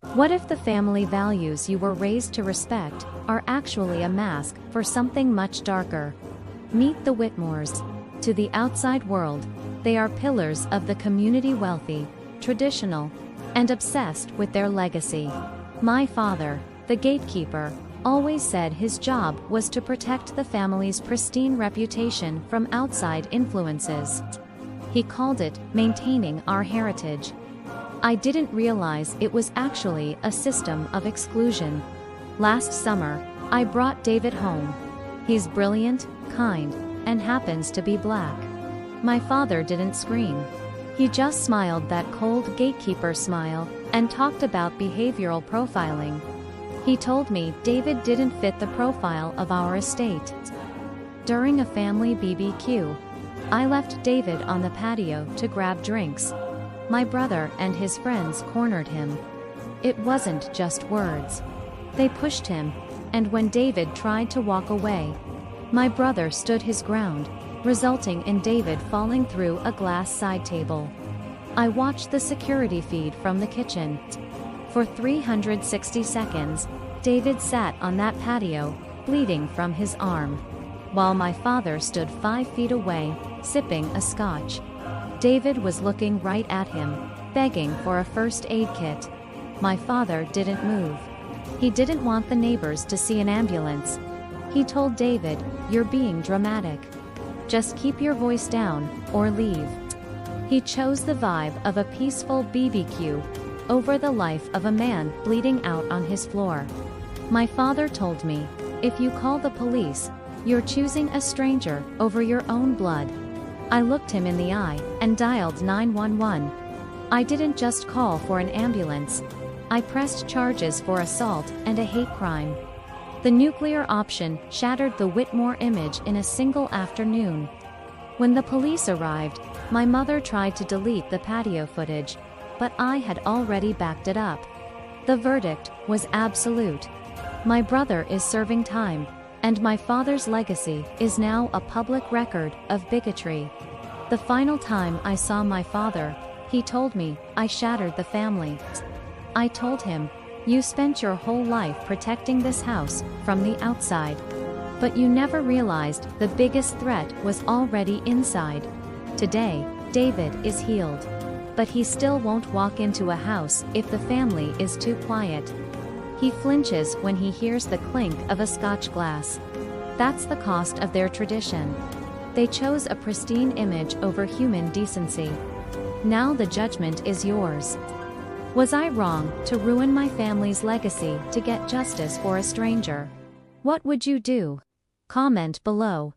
What if the family values you were raised to respect are actually a mask for something much darker? Meet the Whitmores. To the outside world, they are pillars of the community, wealthy, traditional, and obsessed with their legacy. My father, the gatekeeper, always said his job was to protect the family's pristine reputation from outside influences. He called it maintaining our heritage. I didn't realize it was actually a system of exclusion. Last summer, I brought David home. He's brilliant, kind, and happens to be black. My father didn't scream. He just smiled that cold gatekeeper smile and talked about behavioral profiling. He told me David didn't fit the profile of our estate. During a family BBQ, I left David on the patio to grab drinks. My brother and his friends cornered him. It wasn't just words. They pushed him, and when David tried to walk away, my brother stood his ground, resulting in David falling through a glass side table. I watched the security feed from the kitchen. For 360 seconds, David sat on that patio, bleeding from his arm, while my father stood 5 feet away, sipping a scotch. David was looking right at him, begging for a first aid kit. My father didn't move. He didn't want the neighbors to see an ambulance. He told David, "You're being dramatic. Just keep your voice down, or leave." He chose the vibe of a peaceful BBQ over the life of a man bleeding out on his floor. My father told me, "If you call the police, you're choosing a stranger over your own blood." I looked him in the eye and dialed 911. I didn't just call for an ambulance. I pressed charges for assault and a hate crime. The nuclear option shattered the Whitmore image in a single afternoon. When the police arrived, my mother tried to delete the patio footage, but I had already backed it up. The verdict was absolute. My brother is serving time, and my father's legacy is now a public record of bigotry. The final time I saw my father, he told me, "I shattered the family." I told him, "You spent your whole life protecting this house from the outside. But you never realized the biggest threat was already inside." Today, David is healed. But he still won't walk into a house if the family is too quiet. He flinches when he hears the clink of a scotch glass. That's the cost of their tradition. They chose a pristine image over human decency. Now the judgment is yours. Was I wrong to ruin my family's legacy to get justice for a stranger? What would you do? Comment below.